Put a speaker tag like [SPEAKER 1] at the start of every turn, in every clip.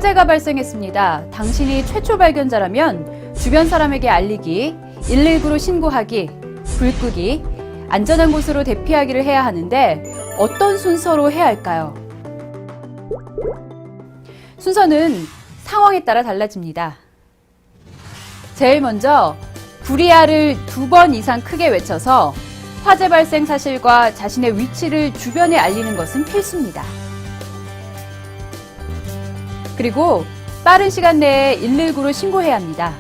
[SPEAKER 1] 화재가 발생했습니다. 당신이 최초 발견자라면 주변 사람에게 알리기, 119로 신고하기, 불 끄기, 안전한 곳으로 대피하기를 해야 하는데 어떤 순서로 해야 할까요? 순서는 상황에 따라 달라집니다. 제일 먼저 불이야를 2번 이상 크게 외쳐서 화재 발생 사실과 자신의 위치를 주변에 알리는 것은 필수입니다. 그리고 빠른 시간 내에 119로 신고해야 합니다.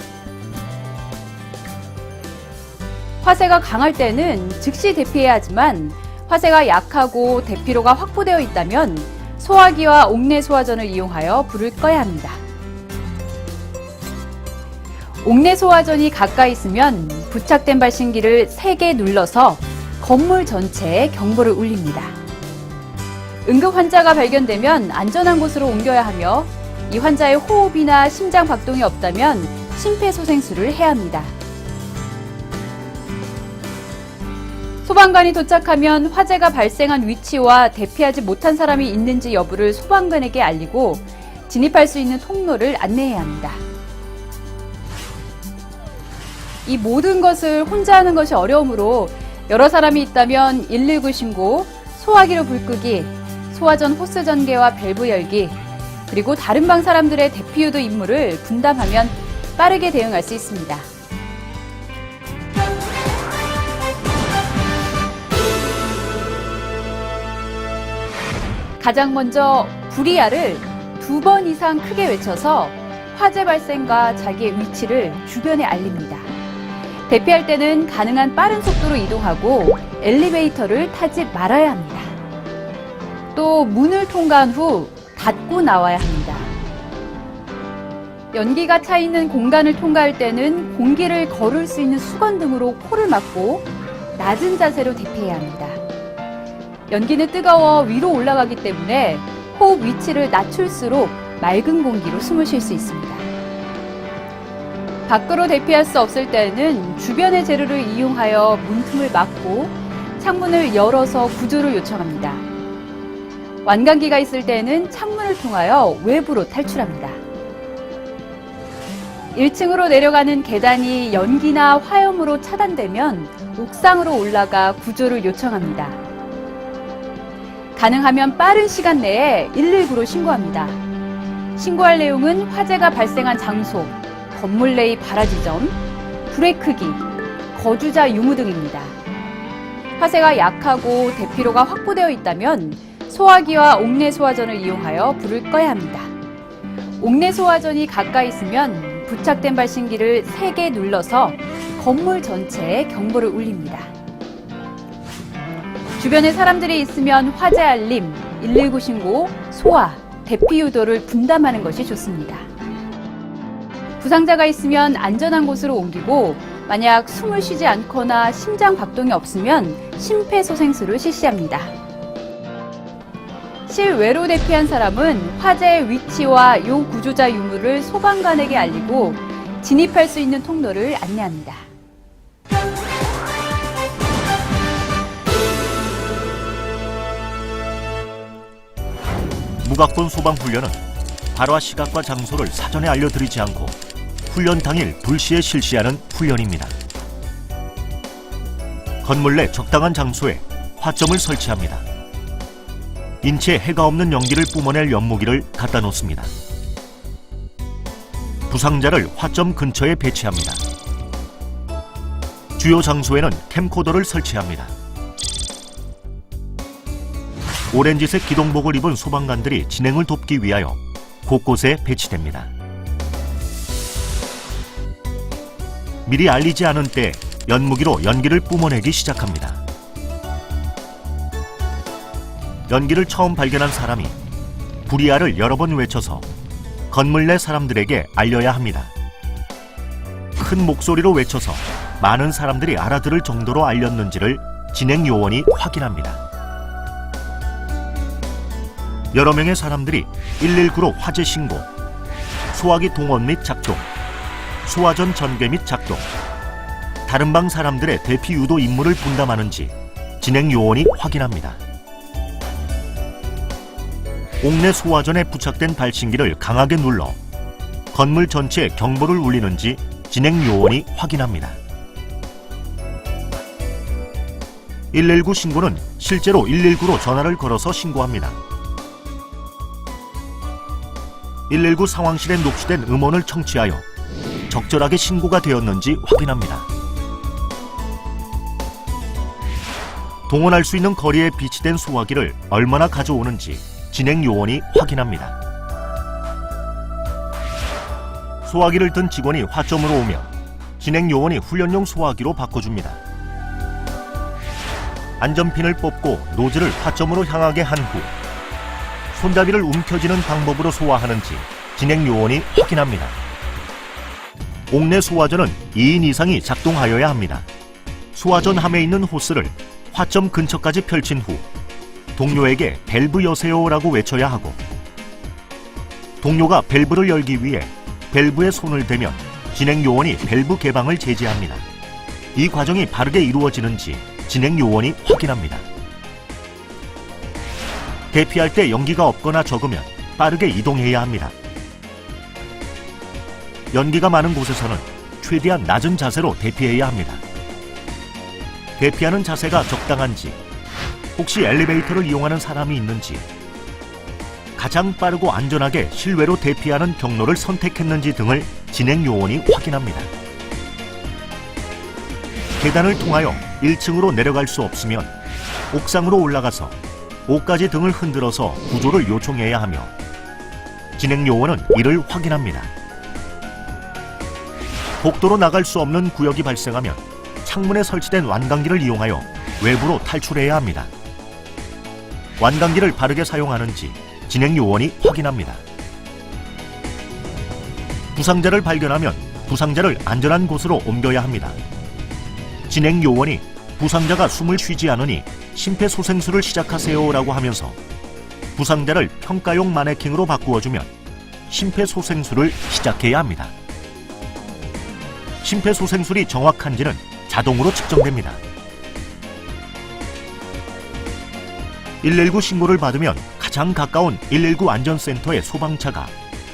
[SPEAKER 1] 화재가 강할 때는 즉시 대피해야 하지만 화재가 약하고 대피로가 확보되어 있다면 소화기와 옥내 소화전을 이용하여 불을 꺼야 합니다. 옥내 소화전이 가까이 있으면 부착된 발신기를 3개 눌러서 건물 전체에 경보를 울립니다. 응급 환자가 발견되면 안전한 곳으로 옮겨야 하며 이 환자의 호흡이나 심장 박동이 없다면 심폐소생술을 해야 합니다. 소방관이 도착하면 화재가 발생한 위치와 대피하지 못한 사람이 있는지 여부를 소방관에게 알리고 진입할 수 있는 통로를 안내해야 합니다. 이 모든 것을 혼자 하는 것이 어려우므로 여러 사람이 있다면 119 신고, 소화기로 불 끄기, 소화전 호스 전개와 밸브 열기, 그리고 다른 방 사람들의 대피 유도 임무를 분담하면 빠르게 대응할 수 있습니다. 가장 먼저 불이야를 2번 이상 크게 외쳐서 화재 발생과 자기의 위치를 주변에 알립니다. 대피할 때는 가능한 빠른 속도로 이동하고 엘리베이터를 타지 말아야 합니다. 또 문을 통과한 후 닫고 나와야 합니다. 연기가 차 있는 공간을 통과할 때는 공기를 거를 수 있는 수건 등으로 코를 막고 낮은 자세로 대피해야 합니다. 연기는 뜨거워 위로 올라가기 때문에 호흡 위치를 낮출수록 맑은 공기로 숨을 쉴 수 있습니다. 밖으로 대피할 수 없을 때는 주변의 재료를 이용하여 문틈을 막고 창문을 열어서 구조를 요청합니다. 완강기가 있을 때는 창문을 통하여 외부로 탈출합니다. 1층으로 내려가는 계단이 연기나 화염으로 차단되면 옥상으로 올라가 구조를 요청합니다. 가능하면 빠른 시간 내에 119로 신고합니다. 신고할 내용은 화재가 발생한 장소, 건물 내의 발화 지점, 불의 크기, 거주자 유무 등입니다. 화재가 약하고 대피로가 확보되어 있다면 소화기와 옥내 소화전을 이용하여 불을 꺼야 합니다. 옥내 소화전이 가까이 있으면 부착된 발신기를 3개 눌러서 건물 전체에 경보를 울립니다. 주변에 사람들이 있으면 화재 알림, 119 신고, 소화, 대피 유도를 분담하는 것이 좋습니다. 부상자가 있으면 안전한 곳으로 옮기고 만약 숨을 쉬지 않거나 심장 박동이 없으면 심폐소생술을 실시합니다. 실외로 대피한 사람은 화재의 위치와 요 구조자 유무를 소방관에게 알리고 진입할 수 있는 통로를 안내합니다.
[SPEAKER 2] 무각본 소방훈련은 발화 시각과 장소를 사전에 알려드리지 않고 훈련 당일 불시에 실시하는 훈련입니다. 건물 내 적당한 장소에 화점을 설치합니다. 인체에 해가 없는 연기를 뿜어낼 연무기를 갖다 놓습니다. 부상자를 화점 근처에 배치합니다. 주요 장소에는 캠코더를 설치합니다. 오렌지색 기동복을 입은 소방관들이 진행을 돕기 위하여 곳곳에 배치됩니다. 미리 알리지 않은 때 연무기로 연기를 뿜어내기 시작합니다. 연기를 처음 발견한 사람이 불이야를 여러 번 외쳐서 건물 내 사람들에게 알려야 합니다. 큰 목소리로 외쳐서 많은 사람들이 알아들을 정도로 알렸는지를 진행 요원이 확인합니다. 여러 명의 사람들이 119로 화재 신고, 소화기 동원 및 작동, 소화전 전개 및 작동, 다른 방 사람들의 대피 유도 임무를 분담하는지 진행 요원이 확인합니다. 옥내 소화전에 부착된 발신기를 강하게 눌러 건물 전체에 경보를 울리는지 진행 요원이 확인합니다. 119 신고는 실제로 119로 전화를 걸어서 신고합니다. 119 상황실에 녹취된 음원을 청취하여 적절하게 신고가 되었는지 확인합니다. 동원할 수 있는 거리에 비치된 소화기를 얼마나 가져오는지 진행 요원이 확인합니다. 소화기를 든 직원이 화점으로 오면 진행 요원이 훈련용 소화기로 바꿔줍니다. 안전핀을 뽑고 노즐을 화점으로 향하게 한 후 손잡이를 움켜쥐는 방법으로 소화하는지 진행 요원이 확인합니다. 옥내 소화전은 2인 이상이 작동하여야 합니다. 소화전 함에 있는 호스를 화점 근처까지 펼친 후 동료에게 밸브 여세요라고 외쳐야 하고, 동료가 밸브를 열기 위해 밸브에 손을 대면 진행 요원이 밸브 개방을 제지합니다. 이 과정이 바르게 이루어지는지 진행 요원이 확인합니다. 대피할 때 연기가 없거나 적으면 빠르게 이동해야 합니다. 연기가 많은 곳에서는 최대한 낮은 자세로 대피해야 합니다. 대피하는 자세가 적당한지, 혹시 엘리베이터를 이용하는 사람이 있는지, 가장 빠르고 안전하게 실외로 대피하는 경로를 선택했는지 등을 진행 요원이 확인합니다. 계단을 통하여 1층으로 내려갈 수 없으면 옥상으로 올라가서 5가지 등을 흔들어서 구조를 요청해야 하며, 진행 요원은 이를 확인합니다. 복도로 나갈 수 없는 구역이 발생하면 창문에 설치된 완강기를 이용하여 외부로 탈출해야 합니다. 완강기를 바르게 사용하는지 진행 요원이 확인합니다. 부상자를 발견하면 부상자를 안전한 곳으로 옮겨야 합니다. 진행 요원이 부상자가 숨을 쉬지 않으니 심폐소생술을 시작하세요라고 하면서 부상자를 평가용 마네킹으로 바꾸어주면 심폐소생술을 시작해야 합니다. 심폐소생술이 정확한지는 자동으로 측정됩니다. 119 신고를 받으면 가장 가까운 119 안전센터의 소방차가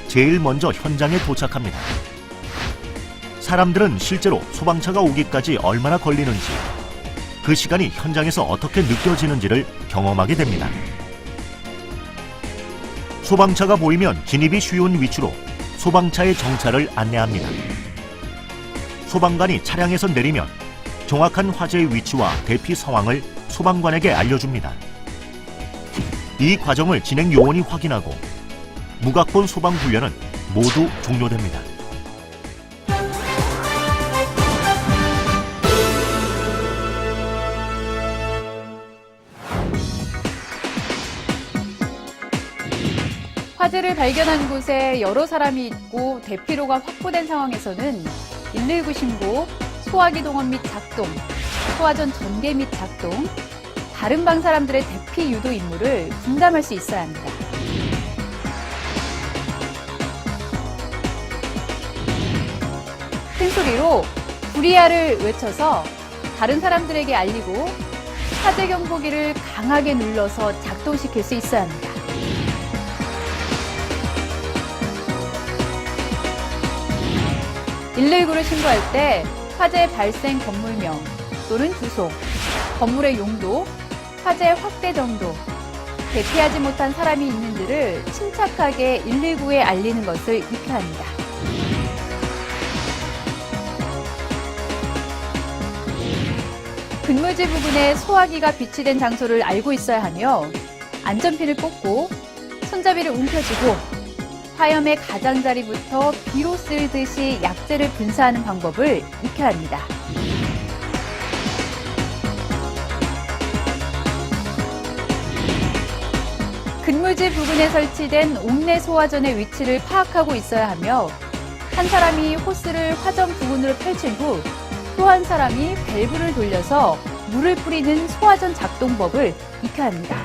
[SPEAKER 2] 제일 먼저 현장에 도착합니다. 사람들은 실제로 소방차가 오기까지 얼마나 걸리는지, 그 시간이 현장에서 어떻게 느껴지는지를 경험하게 됩니다. 소방차가 보이면 진입이 쉬운 위치로 소방차의 정차를 안내합니다. 소방관이 차량에서 내리면 정확한 화재의 위치와 대피 상황을 소방관에게 알려줍니다. 이 과정을 진행 요원이 확인하고 무각본 소방 훈련은 모두 종료됩니다.
[SPEAKER 1] 화재를 발견한 곳에 여러 사람이 있고 대피로가 확보된 상황에서는 119 신고, 소화기 동원 및 작동, 소화전 전개 및 작동, 다른 방 사람들의 대피 유도 임무를 분담할 수 있어야 합니다. 큰 소리로 불이야를 외쳐서 다른 사람들에게 알리고 화재 경보기를 강하게 눌러서 작동시킬 수 있어야 합니다. (119를) 신고할 때 화재 발생 건물명 또는 주소, 건물의 용도, 화재 확대 정도, 대피하지 못한 사람이 있는지를 침착하게 119에 알리는 것을 익혀야 합니다. 근무지 부근에 소화기가 비치된 장소를 알고 있어야 하며, 안전핀을 뽑고 손잡이를 움켜쥐고 화염의 가장자리부터 비로 쓸듯이 약재를 분사하는 방법을 익혀야 합니다. 근무지 부근에 설치된 옥내 소화전의 위치를 파악하고 있어야 하며, 한 사람이 호스를 화전 부근으로 펼친 후 또 한 사람이 밸브를 돌려서 물을 뿌리는 소화전 작동법을 익혀야 합니다.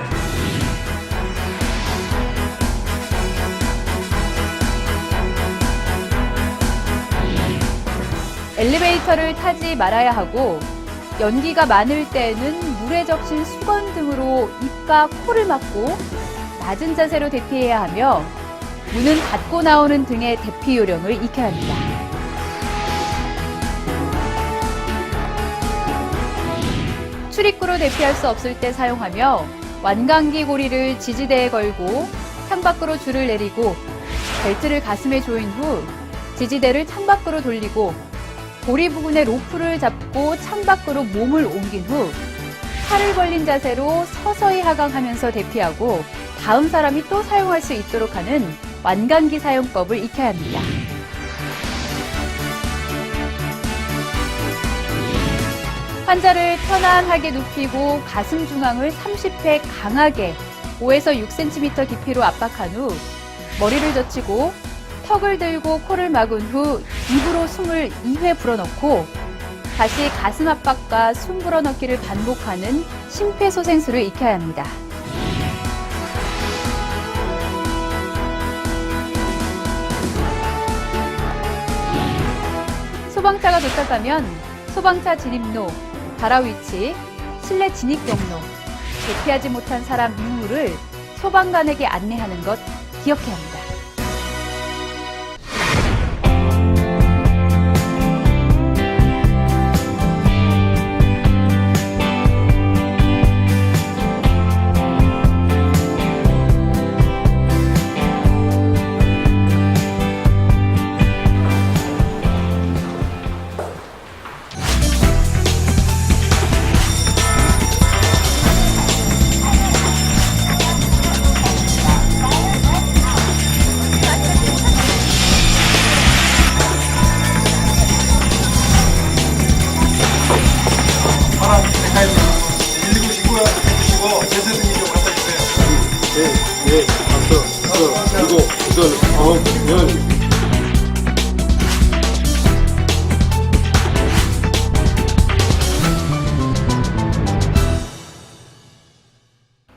[SPEAKER 1] 엘리베이터를 타지 말아야 하고, 연기가 많을 때에는 물에 적신 수건 등으로 입과 코를 막고 낮은 자세로 대피해야 하며 문은 닫고 나오는 등의 대피 요령을 익혀야 합니다. 출입구로 대피할 수 없을 때 사용하며 완강기 고리를 지지대에 걸고 창밖으로 줄을 내리고 벨트를 가슴에 조인 후 지지대를 창밖으로 돌리고 고리 부분에 로프를 잡고 창밖으로 몸을 옮긴 후 팔을 벌린 자세로 서서히 하강하면서 대피하고 다음 사람이 또 사용할 수 있도록 하는 완강기 사용법을 익혀야 합니다. 환자를 편안하게 눕히고 가슴 중앙을 30회 강하게 5에서 6cm 깊이로 압박한 후 머리를 젖히고 턱을 들고 코를 막은 후 입으로 숨을 2회 불어넣고 다시 가슴 압박과 숨 불어넣기를 반복하는 심폐소생술을 익혀야 합니다. 소방차가 도착하면 소방차 진입로, 발화 위치, 실내 진입 경로, 대피하지 못한 사람 유무를 소방관에게 안내하는 것 기억해야 합니다.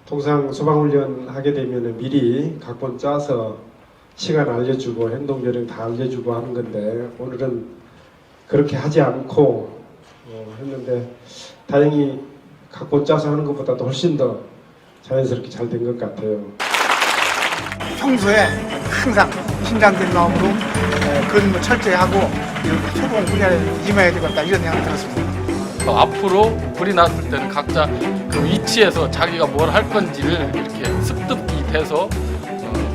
[SPEAKER 3] 통상 소방훈련 하게 되면 미리 각본 짜서 시간 알려주고 행동 요령 다 알려주고 하는 건데 오늘은 그렇게 하지 않고 했는데 다행히 각본 짜서 하는 것보다도 훨씬 더 자연스럽게 잘 된 것 같아요.
[SPEAKER 4] 평소에 항상 긴장된 마음으로 근무 철저히 하고 이렇게 소방 훈련에 임해야 되겠다 이런 생각이 들었습니다.
[SPEAKER 5] 앞으로 불이 났을 때는 각자 그 위치에서 자기가 뭘 할 건지를 이렇게 습득이 돼서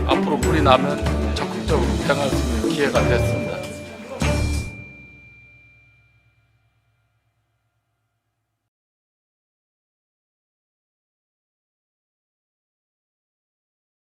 [SPEAKER 5] 앞으로 불이 나면 적극적으로 대응할 수 있는 기회가 됐습니다.